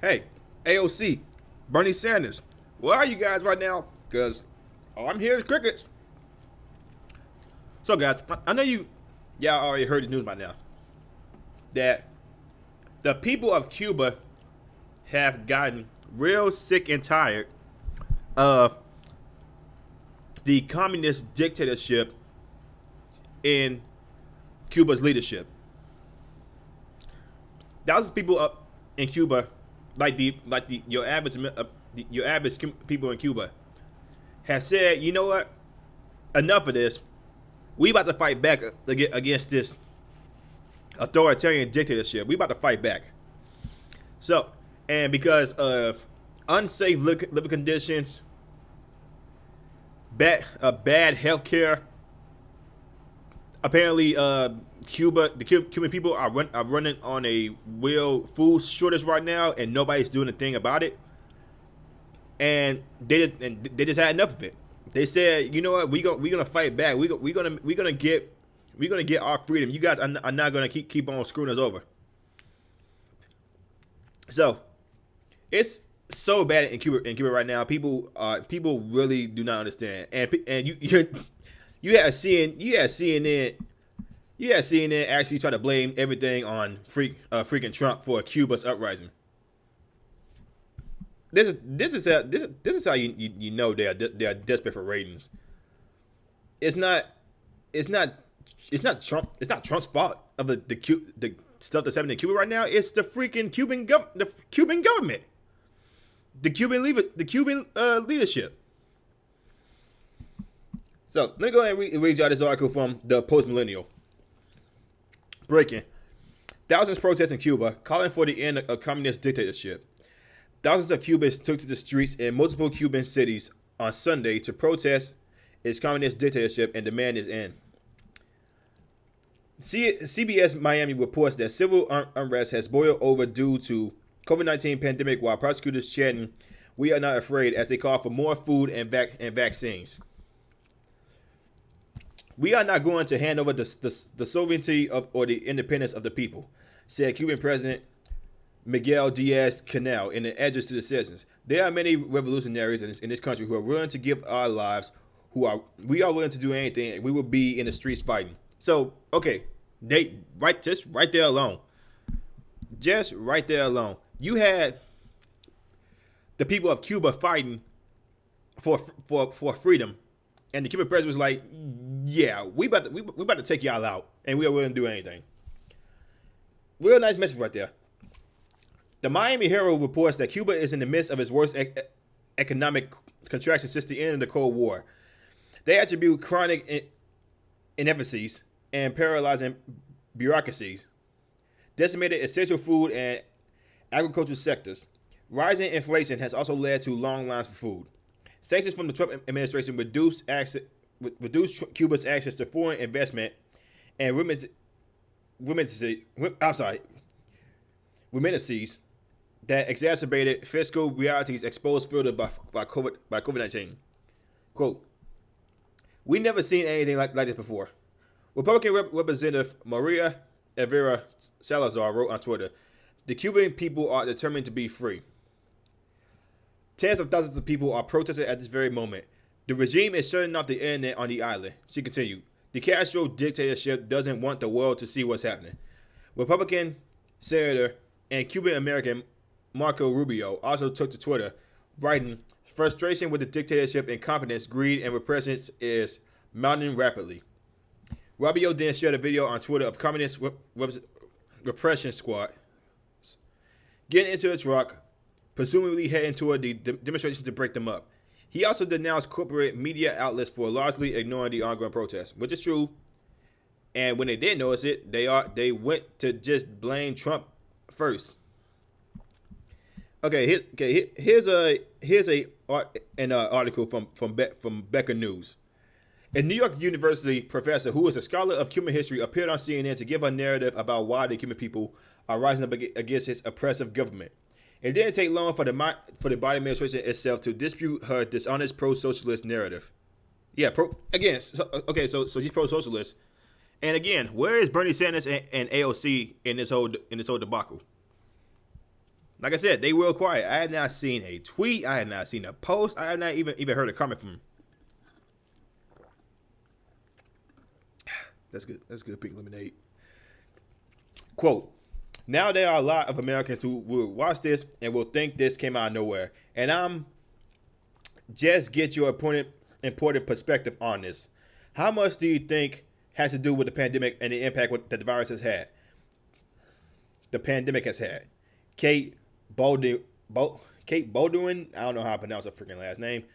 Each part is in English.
Hey, AOC, Bernie Sanders, where are you guys right now? Because all I'm hearing is crickets. So, guys, I know y'all already heard the news by now that the people of Cuba have gotten real sick and tired of the communist dictatorship in Cuba's leadership. Thousands of people up in Cuba, your average people in Cuba, have said, you know what? Enough of this. We about to fight back against this authoritarian dictatorship. We about to fight back. So, and because of unsafe living conditions, bad health care, apparently the Cuban people are running on a real food shortage right now, and nobody's doing a thing about it. And they just had enough of it. They said, you know what, we're gonna fight back. We're gonna get our freedom. You guys are not gonna keep on screwing us over. So it's so bad in Cuba right now. People really do not understand. And you had CNN actually try to blame everything on freaking Trump for Cuba's uprising. This is how you know they are desperate for ratings. It's not Trump's fault of the stuff that's happening in Cuba right now. It's the freaking Cuban government, the Cuban leadership. So let me go ahead and read y'all this article from the Post Millennial. Breaking: thousands protest in Cuba calling for the end of communist dictatorship. Thousands of Cubans took to the streets in multiple Cuban cities on Sunday to protest its communist dictatorship and demand its end. CBS Miami reports that civil unrest has boiled over due to COVID-19 pandemic, while prosecutors chanting, "We are not afraid," as they call for more food and vaccines. "We are not going to hand over the sovereignty or the independence of the people," said Cuban President Miguel Diaz-Canel in an address to the citizens. "There are many revolutionaries in this country who are willing to give our lives, we are willing to do anything, and we will be in the streets fighting." So, okay, just right there alone, you had the people of Cuba fighting for freedom, and the Cuban president was like, "Yeah, we about to take y'all out, and we are willing to do anything." Real nice message right there. The Miami Herald reports that Cuba is in the midst of its worst economic contraction since the end of the Cold War. They attribute chronic inefficiencies and paralyzing bureaucracies, decimated essential food and agricultural sectors. Rising inflation has also led to long lines for food. Sanctions from the Trump administration reduced Cuba's access to foreign investment and remittances that exacerbated fiscal realities exposed further by COVID-19. Quote: "We never seen anything like this before." Republican Representative Maria Evera Salazar wrote on Twitter, "The Cuban people are determined to be free. Tens of thousands of people are protesting at this very moment. The regime is shutting off the internet on the island." She continued, "The Castro dictatorship doesn't want the world to see what's happening." Republican Senator and Cuban American Marco Rubio also took to Twitter, writing, "Frustration with the dictatorship, incompetence, greed, and repression is mounting rapidly." Rubio then shared a video on Twitter of communist repression squad getting into a truck, presumably heading toward the demonstration to break them up. He also denounced corporate media outlets for largely ignoring the ongoing protests, which is true. And when they did notice it, they went to just blame Trump first. Okay, here's an article from Becker News. A New York University professor who is a scholar of Cuban history appeared on CNN to give a narrative about why the Cuban people are rising up against his oppressive government. It didn't take long for the Biden administration itself to dispute her dishonest pro-socialist narrative. Yeah, so she's pro-socialist. And again, where is Bernie Sanders and AOC in this whole debacle? Like I said, they were quiet. I have not seen a tweet. I have not seen a post. I have not even heard a comment from them. That's good. That's good. Pink lemonade. Quote, now there are a lot of Americans who will watch this and will think this came out of nowhere. And I'm just get your important perspective on this. How much do you think has to do with the pandemic and the impact that the virus has had? The pandemic has had. Kate Baldwin, I don't know how I pronounce her freaking last name,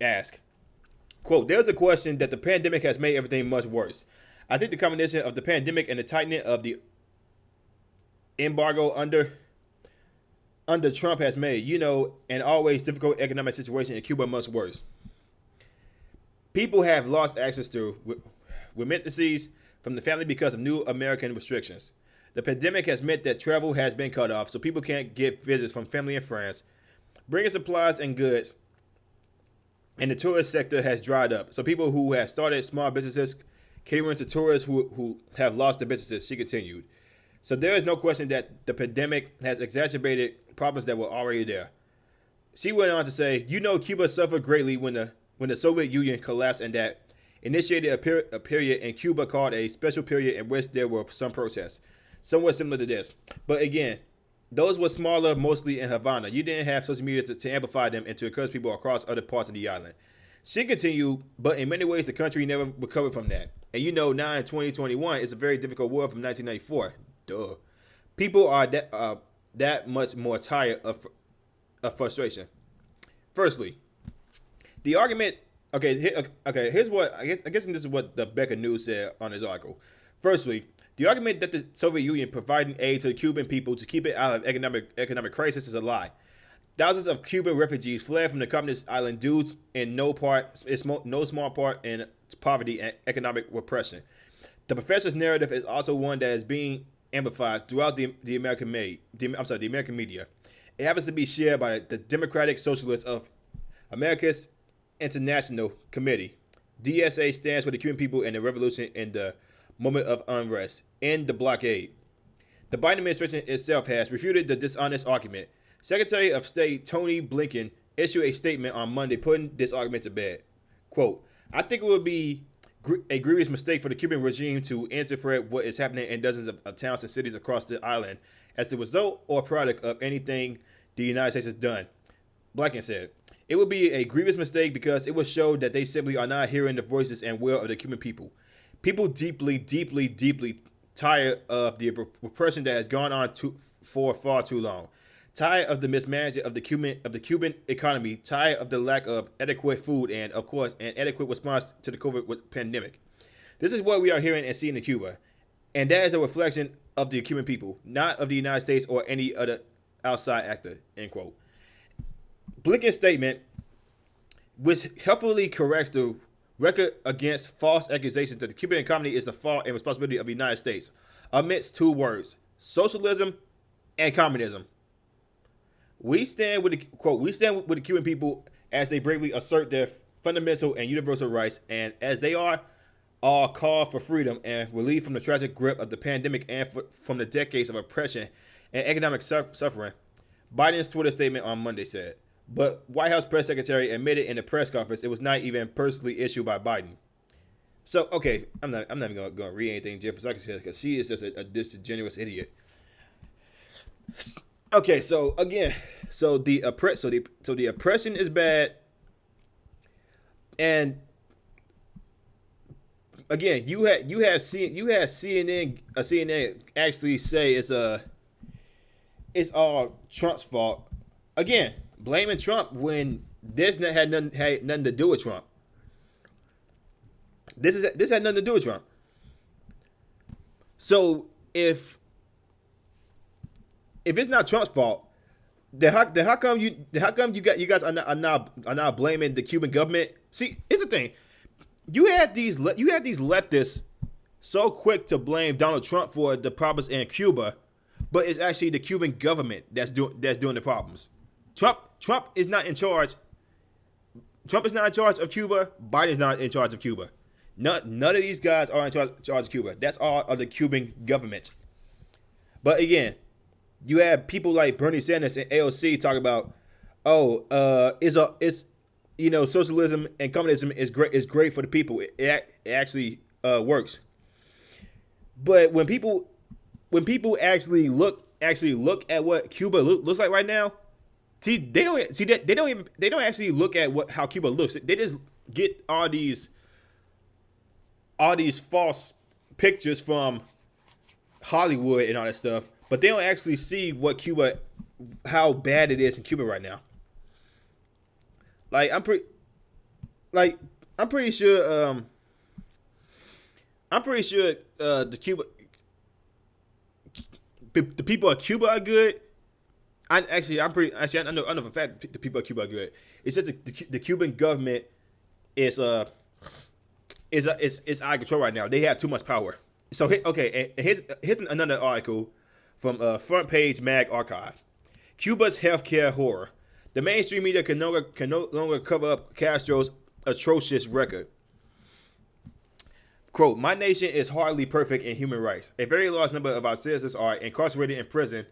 asked, quote, there's a question that the pandemic has made everything much worse. I think the combination of the pandemic and the tightening of the embargo under Trump has made, an always difficult economic situation in Cuba much worse. People have lost access to remittances from the family because of new American restrictions. The pandemic has meant that travel has been cut off, so people can't get visits from family and friends. Bringing supplies and goods and the tourist sector has dried up. So people who have started small businesses catering to tourists who have lost their businesses, she continued. So there is no question that the pandemic has exacerbated problems that were already there. She went on to say, Cuba suffered greatly when the Soviet Union collapsed, and that initiated a period in Cuba called a special period in which there were some protests, somewhat similar to this. But again, those were smaller, mostly in Havana. You didn't have social media to amplify them and to encourage people across other parts of the island. She continued, but in many ways, the country never recovered from that. And now in 2021, it's a very difficult world from 1994. Duh. People are that much more tired of frustration. Firstly, the argument. Here's what I guess this is what the Becker News said on his article. Firstly, the argument that the Soviet Union providing aid to the Cuban people to keep it out of economic crisis is a lie. Thousands of Cuban refugees fled from the communist island due in no small part in poverty and economic repression. The professor's narrative is also one that is being amplified throughout the American media. It happens to be shared by the Democratic Socialists of America's International Committee. DSA stands for the Cuban people and the revolution in the moment of unrest, in the blockade. The Biden administration itself has refuted the dishonest argument. Secretary of State Tony Blinken issued a statement on Monday putting this argument to bed. Quote, I think it would be a grievous mistake for the Cuban regime to interpret what is happening in dozens of towns and cities across the island as the result or product of anything the United States has done, Blinken said. It would be a grievous mistake because it would show that they simply are not hearing the voices and will of the Cuban people. People deeply, deeply, deeply tired of the repression that has gone on for far too long. Tired of the mismanagement of the Cuban economy, tired of the lack of adequate food and, of course, an adequate response to the COVID pandemic. This is what we are hearing and seeing in Cuba, and that is a reflection of the Cuban people, not of the United States or any other outside actor, end quote. Blinken's statement, which helpfully corrects the record against false accusations that the Cuban economy is the fault and responsibility of the United States, omits two words, socialism and communism. We stand with the Cuban people as they bravely assert their fundamental and universal rights, and as they are all call for freedom and relief from the tragic grip of the pandemic and from the decades of oppression and economic suffering, Biden's Twitter statement on Monday said. But White House press secretary admitted in the press conference it was not even personally issued by Biden. So, okay, I'm not even going to read anything Jennifer Sarkis says because she is just a disingenuous idiot. Okay, so again, the oppression is bad, and again, you had CNN actually say it's all Trump's fault. Again, blaming Trump when this had nothing to do with Trump. This had nothing to do with Trump. So if it's not Trump's fault, then how come you guys are now blaming the Cuban government? See, here's the thing: you had these leftists so quick to blame Donald Trump for the problems in Cuba, but it's actually the Cuban government that's doing the problems. Trump is not in charge. Trump is not in charge of Cuba. Biden is not in charge of Cuba. None of these guys are in charge of Cuba. That's all of the Cuban government. But again, You have people like Bernie Sanders and AOC talk about, oh, it's socialism and communism is great for the people. It actually works. But when people actually look at what Cuba looks like right now, they don't actually look at how Cuba looks. They just get all these false pictures from Hollywood and all that stuff, but they don't actually see how bad it is in Cuba right now. Like like I'm pretty sure the people of Cuba are good. I know for a fact the people of Cuba are good. It's just the Cuban government is out of control right now. They have too much power. So okay, and here's another article from Front Page Mag Archive. Cuba's healthcare horror. The mainstream media can no longer cover up Castro's atrocious record. Quote, my nation is hardly perfect in human rights. A very large number of our citizens are incarcerated in prison,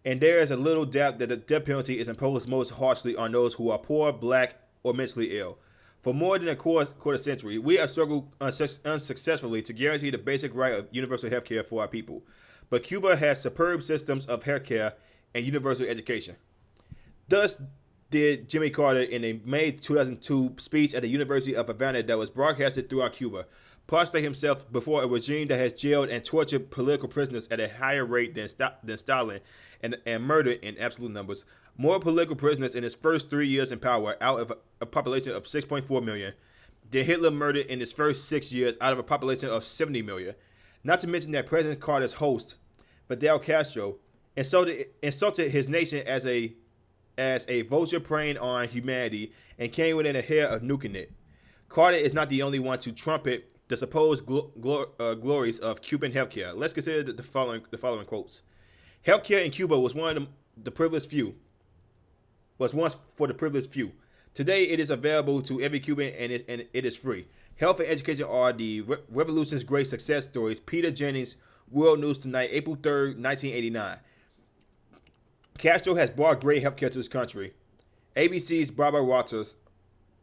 and there is a little doubt that the death penalty is imposed most harshly on those who are poor, black, or mentally ill. For more than a quarter century, we have struggled unsuccessfully to guarantee the basic right of universal health care for our people. But Cuba has superb systems of health care and universal education. Thus did Jimmy Carter in a May 2002 speech at the University of Havana that was broadcasted throughout Cuba, prostrate himself before a regime that has jailed and tortured political prisoners at a higher rate than Stalin and murdered in absolute numbers. More political prisoners in his first 3 years in power out of a population of 6.4 million than Hitler murdered in his first 6 years out of a population of 70 million. Not to mention that President Carter's host, Fidel Castro, insulted his nation as a vulture preying on humanity and came within a hair of nuking it. Carter is not the only one to trumpet the supposed glories of Cuban healthcare. Let's consider the following quotes. Healthcare in Cuba was the privileged few. Was once for the privileged few. Today, it is available to every Cuban and it is free. Health and education are the revolution's great success stories. Peter Jennings, World News Tonight, April 3rd, 1989. Castro has brought great healthcare to this country. ABC's Barbara Walters,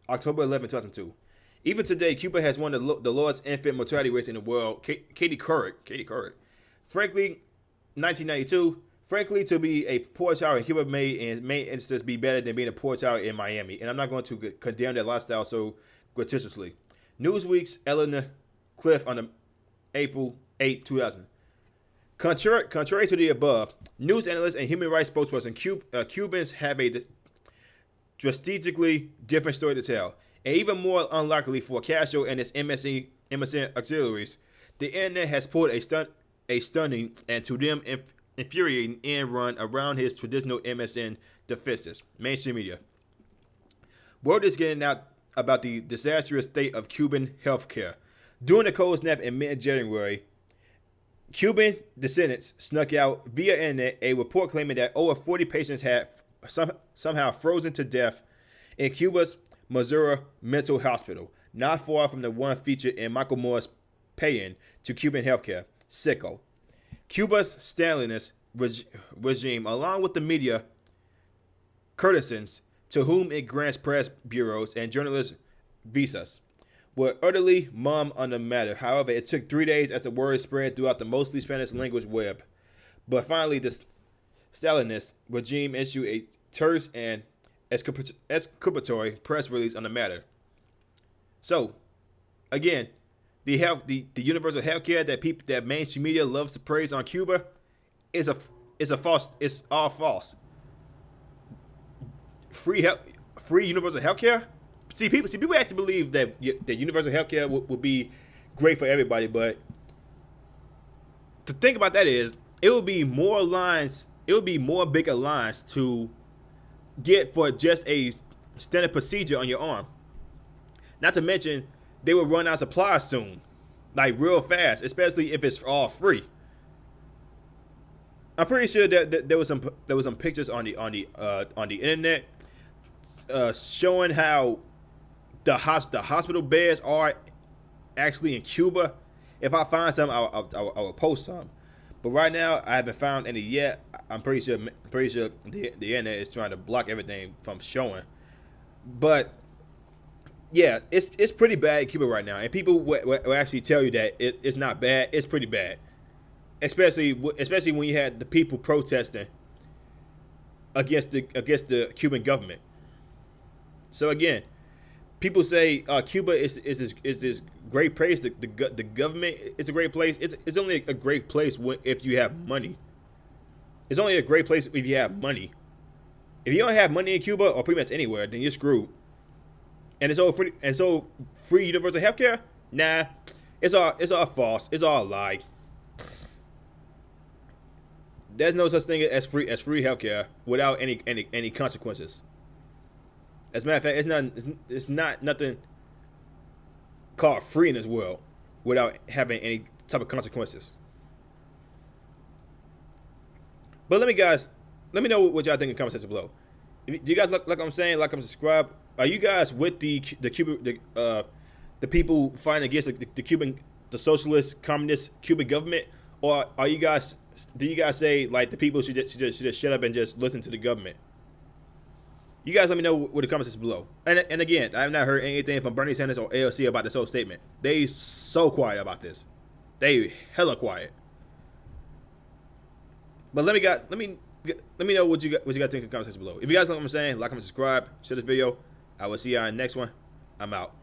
October 11, 2002. Even today, Cuba has one of the lowest infant mortality rates in the world. Katie Couric. Frankly, 1992. Frankly, to be a poor child in Cuba may in many instances be better than being a poor child in Miami. And I'm not going to condemn that lifestyle so gratuitously. Newsweek's Eleanor Cliff on April 8, 2000. Contrary to the above, news analysts and human rights spokesperson Cubans have a strategically different story to tell. And even more unlikely for Castro and his MSN auxiliaries, the internet has pulled a stunning and to them infuriating end run around his traditional MSN defenses. Mainstream media. Word is getting out about the disastrous state of Cuban healthcare. During the cold snap in mid-January, Cuban descendants snuck out via internet a report claiming that over 40 patients had somehow frozen to death in Cuba's Missouri Mental Hospital, not far from the one featured in Michael Moore's Pay-In to Cuban Healthcare, Sicko. Cuba's Stalinist regime, along with the media courtesans to whom it grants press bureaus and journalist visas, were utterly mum on the matter. However, it took 3 days as the word spread throughout the mostly Spanish language web. But finally, the Stalinist regime issued a terse and exculpatory press release on the matter. So, again, the universal health care that mainstream media loves to praise on Cuba is a false. It's all false. Free universal health care. See, people actually believe that universal health care would be great for everybody, but to think about that is it would be more lines. It would be more bigger lines to get for just a standard procedure on your arm. Not to mention, they will run out of supplies soon, like real fast, especially if it's all free. I'm pretty sure that there was some pictures on the internet showing how the hospital beds are actually in Cuba. If I find some, I will post some. But right now, I haven't found any yet. I'm pretty sure the internet is trying to block everything from showing. But yeah, it's pretty bad in Cuba right now, and people will actually tell you that it's not bad. It's pretty bad, especially when you had the people protesting against the Cuban government. So again, people say Cuba is this great place. The government is a great place. It's only a great place if you have money. It's only a great place if you have money. If you don't have money in Cuba or pretty much anywhere, then you're screwed. And free universal healthcare? Nah, it's all false. It's all a lie. There's no such thing as free healthcare without any consequences. As a matter of fact, it's not nothing called free in this world without having any type of consequences. But let me know what y'all think in the comment section below. Do you guys like I'm saying, like I'm subscribed? Are you guys with the Cuban the people fighting against the socialist communist Cuban government, or do you guys say like the people should just shut up and just listen to the government? You guys let me know what the comment section below. And again, I have not heard anything from Bernie Sanders or AOC about this whole statement. They so quiet about this. They hella quiet. But let me know what you guys think in the comment section below. If you guys know what I'm saying, like and subscribe, share this video. I will see y'all in the next one. I'm out.